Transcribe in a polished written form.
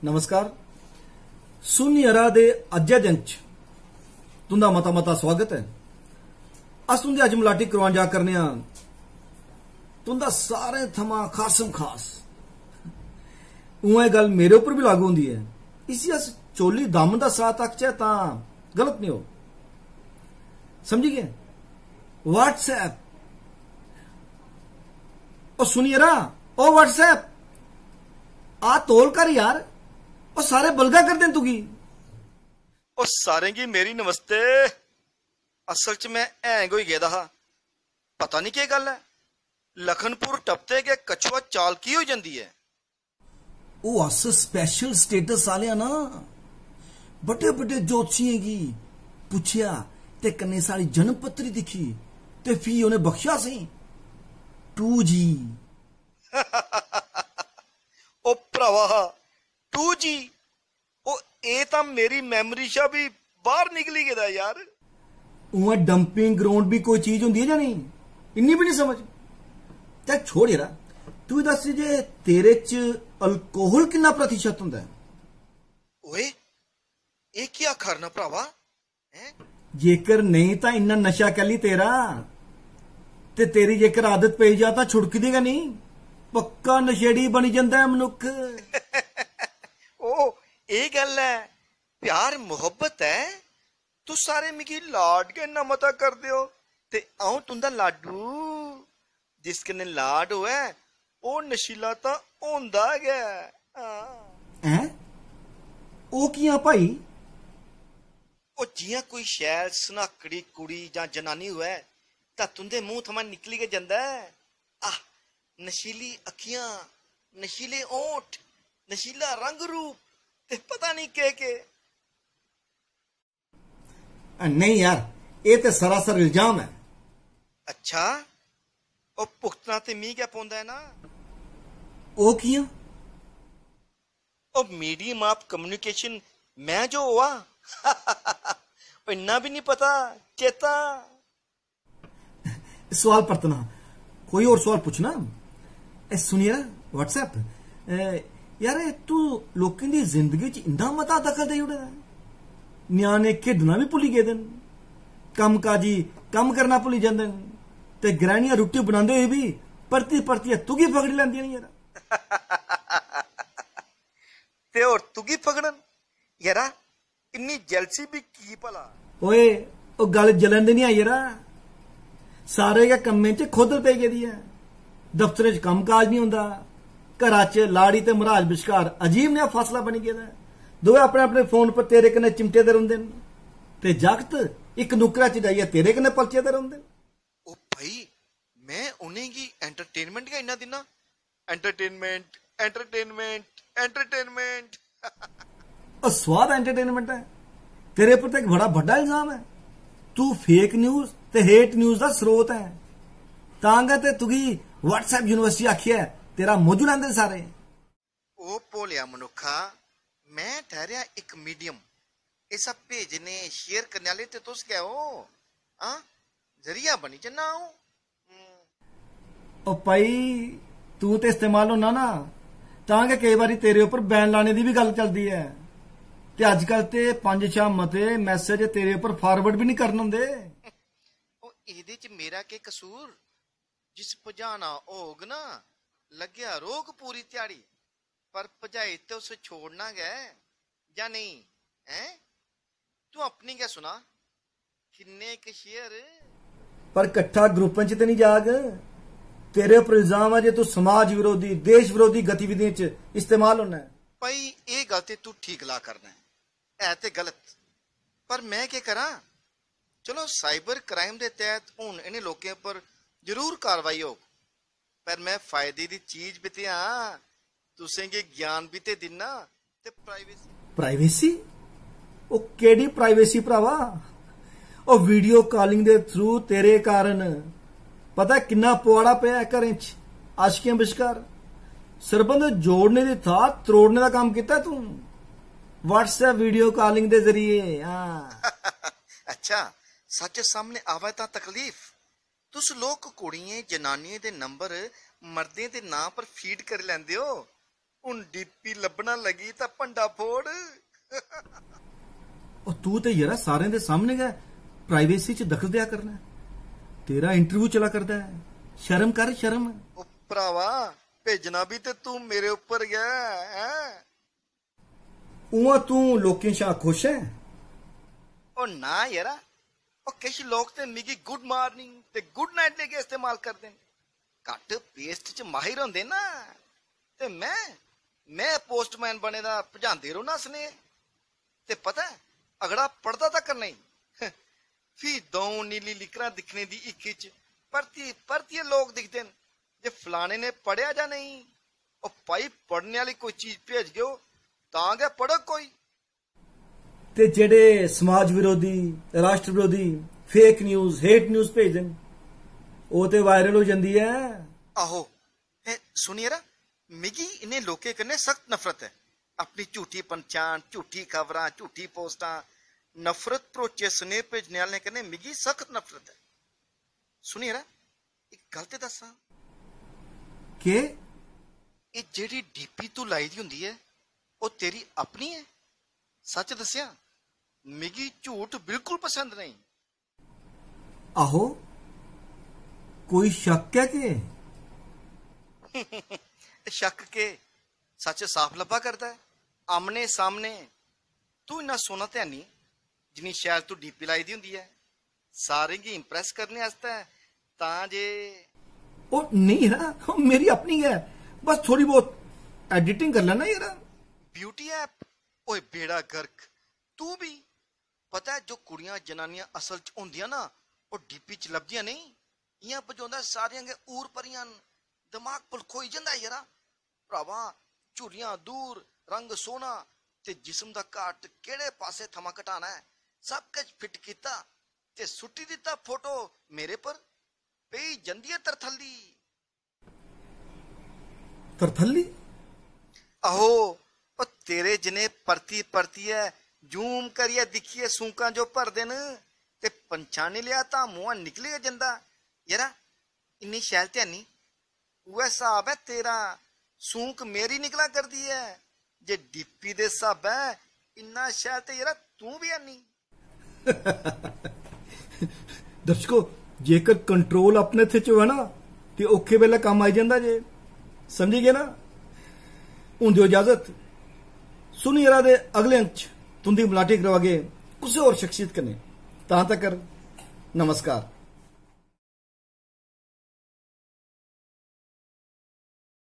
नमस्कार। सुन यरा दे अज्जै दिन च तुंदा मता मता स्वागत है। अस तुंदे अज मलाटी करवान जा करने तुंदा सारे थमां खासम खास उ'ऐ गल मेरे उपर भी लागू होंदी है। इसी अस चोली दम दा साथ आखचै तां गलत नहीं हो, समझी गए? व्हाट्सएप ओ सुनियरा, ओ व्हाट्सएप आ तोल कर यार, ओ सारे बलगा कर दें तुगी। ओ सारें गी मेरी नमस्ते। असल च मैं हैंग होई गेदा हा, पता नहीं केह् गल है। लखनपुर टपते गै कछुआ चाल की हो जांदी है। ओ अस स्पेशल स्टेटस आले ना, बड़े बड़े जोतशियें गी पुछया ते कन्नै सारी जन्म पत्री दिखी ते फ्ही उन्हें बख्शा सी 2G। ओ भरावा 2G, ओ ए तां मेरी मैमरी शा भी बाहर निकली गेदा यार। उ'आं डंपिंग ग्राउंड भी कोई चीज होंदी है या नहीं, इन्नी भी नहीं समझ। ते छोड़ यारा, तू दस जे तेरे च अल्कोहल किन्ना प्रतिशत होंदा है? ओए ए क्या करना भरावा हैं? जेकर नहीं तां इन्ना नशा कैली तेरा, ते तेरी जेकर आदत पई जा तां छुड़कदी गै नहीं, पक्का नशेड़ी बनी जंदा है मनुख। ओ ए गल है, प्यार मुहब्बत है। तू सारे मिगी लाड के इन्ना मता कर दियो ते आऊं तुंदा लाडू। जिस कन्नै लाड होए ओ नशीला तां होंदा गै। हैं? ओ कियां भाई? ओ जियां कोई शैल सनाकड़ी कुड़ी जां जनानी होए तां तुंदे मुंह थमां निकली गै जंदा है, आह नशीली अखियां, नशीले ओंठ, नशीला रंग रूप ते पता नहीं के। नहीं यार, ये ते सरासर इल्जाम है। अच्छा, ओ पुख्तना ते मी क्या पौंदा है ना। ओ कियां? ओ मीडियम ऑफ कम्युनिकेशन मैं जो हुआ इन्ना भी नहीं पता चेता। सवाल परतना, कोई और सवाल पूछना। सुनिए ना व्हाट्सएप, यार तू लोकें दी जिंदगी च इन्ना मता दखल देई ओड़े दा। न्याणे खेडना भी भुल्ली गेदे न, कम काजी कम करना भुल्ली जांदे न, ते गृहणियां रुट्टी बनांदे होई भी परती परतियै तुगी पकड़ी लैंदियां न यार। ते और तुगी पकड़न यारा, इन्नी जेलसी भी की भला? ओए ओ गल जलन दी नहीं आई यारा, सारे गै कम्में च खुद पेई गेदी है। दफ्तरे च कम काज नहीं होंदा, घरा च लाड़ी ते मराज विचकार अजीब नेहा फासला बनी गेदा है। दोवे अपने अपने फोन पर तेरे कन्नै चिमटे दे रौंदे न, ते जागत इक नुकरा च जाइयै तेरे कन्नै पलचे दे रौंदे न। ओ भाई, मैं उनेंगी एंटरटेनमेंट गै इन्ना दिना। Entertainment entertainment entertainment. और स्वाद एंटरटेनमेंट है। तेरे पर तो एक बड़ा बड़ा इल्जाम है, तू फेक न्यूज ते हेट न्यूज का स्रोत है। तां गै ते तुगी व्हाट्सएप यूनिवर्सिटी आखिया तेरा मौजू लैंदे सारे। ओ भोलिया मनुखा, मैं ठहरिया एक मीडियम, ये सब भेजने शेयर करने वाले ते तुस क्या हो? जरिया बनी जन्ना हूं। ओ भाई तू ते इस्तेमाल होना ना, तां गै कई बारी तेरे ऊपर बैन लाने दी भी गल चलदी है। ते अजकल ते 5-6 मते मैसेज तेरे ऊपर फॉरवर्ड भी नहीं करन हुंदे। ओ एदे च मेरा के कसूर? जिस भजाना होग ना, लग्या रोग पूरी त्याड़ी, पर भजाई ते उसे छोड़ना गै या नहीं हैं? तू अपनी क्या सुना, किन्ने के शेयर? पर कट्ठा ग्रुपें च ते नहीं जाग। तेरे पर इल्जाम है जे तू समाज विरोधी देश विरोधी गतिविधियों च इस्तेमाल होना है। भाई ये गल ते तू ठीक ला करना है ते गलत, पर मैं क्या करा? चलो साइबर क्राइम के तहत हुन इन्हें लोगों पर जरूर कार्रवाई हो, पर मैं फायदे दी चीज भी ते हां, तुसें गी ज्ञान भी ते दिना ते प्राइवेसी। प्राइवेसी? ओ केड़ी प्राइवेसी भरावा? ओ वीडियो कॉलिंग दे थ्रू तेरे कारण पता किन्ना पुआड़ा पिया घरें च आशिकें विचकार। सरबंध जोड़ने दी था त्रोड़ने का काम किया तू व्हाट्सएप वीडियो कॉलिंग दे जरिए। अच्छा, सच सामने आवे तां तकलीफ। तुस लोग कुड़ियें जनानियें दे नंबर मर्दें दे नां पर फीड कर लैंदे हो। ਹੁਣ ਡੀਪੀ ਲੱਭਣਾ ਲੱਗੀ ਤਾਂ ਭੰਡਾ ਫੋੜ। और तू तो यार सारे दे सामने गया प्राइवेसी च दखल दिया करना, तेरा इंटरव्यू चला करता है, शर्म कर शर्म। ओ भरावा भेजना भी ते तू मेरे ऊपर गया है। उवा तू लोकें शा खुश है? ओ ना यारा, ओ किश लोग ते मिगी गुड मॉर्निंग ते गुड नाइट लेके इस्तेमाल करदे न। घट पेस्ट च माहिर होंदे ना, ते मैं पोस्टमैन बने दा भजांदे रहो ना सने। ते पता है अगड़ा पढ़दा तक नहीं। फी दो नीली लिकरा दिखने दी इक्की च परती लोग दिखदे न जे फलाने ने पढ़िया जा नहीं। ओ भाई पढ़ने वाली कोई चीज भेज गयो तां गै पढ़ो कोई। ते जेड़े समाज विरोधी, राष्ट्र विरोधी फेक न्यूज, हेट न्यूज भेजदे न, ओ ते वायरल हो जांदी है। आहो सुनिए ना, मिगी इन्हें लोकें कन्नै सख्त नफरत है। अपनी झूठी पंछान, झूठी खबरां, झूठी पोस्टां, नफरत भरोचे स्नेह भेजने वाले कन्नै मिगी सख्त नफरत है। सुनिए ना, एक गल ते दस्सां के ये जेड़ी डीपी तू लाई दी हुंदी है ओ तेरी अपनी है? सच दस्सिया मिगी झूठ बिल्कुल पसंद नहीं। आहो कोई शक है के? शक के सच साफ लब्भा करता है आमने सामने। तू इन्ना सोना ते नहीं जिन्नी शैल तू डीपी लाई दी हुंदी है सारे गी इंप्रेस करने आस्ते तां जे। ओ नहीं ना, मेरी अपनी है, बस थोड़ी बहुत एडिटिंग कर लेना यार। ब्यूटी ऐप ओए बेड़ा गर्क। तू भी पता है जो कुड़ियां जनानियां असल च होंदियां ना ओ डीपी च लभदियां नहीं, इयां बजोंदा सारियां गै ऊर परियां। दिमाग पुल खोई जंदा यारा। भरावा झुरियां दूर, रंग सोना ते जिस्म दा घाट केड़े पासे थमां घटाना है सब कुछ फिट कीता ते सुट्टी दिता फोटो मेरे पर पेई जंदी है तरथल्ली। तरथल्ली? आहो ओ तेरे जिने परती है जूम करिए दिखिए सूकां जो भर देन ते पंछानी लिया तां मुंह निकली जंदा। यारा इन्नी शैल ते नहीं, वह हिसाब है तेरा, सूक मेरी निकला कर दी है। जे डीपी दे हिसाब है इन्ना शैल ते यारा तू भी है नहीं। दर्शकों जेकर कंट्रोल अपने थे चो है ना ते औखे वेले काम आई जांदा जे, समझी गए ना। हुण दिओ इजाजत, सुनी यारा दे अगले अंक तुंदी मुलाटी करवागे कुछ और शख्सियत कन्नै। तां तक नमस्कार।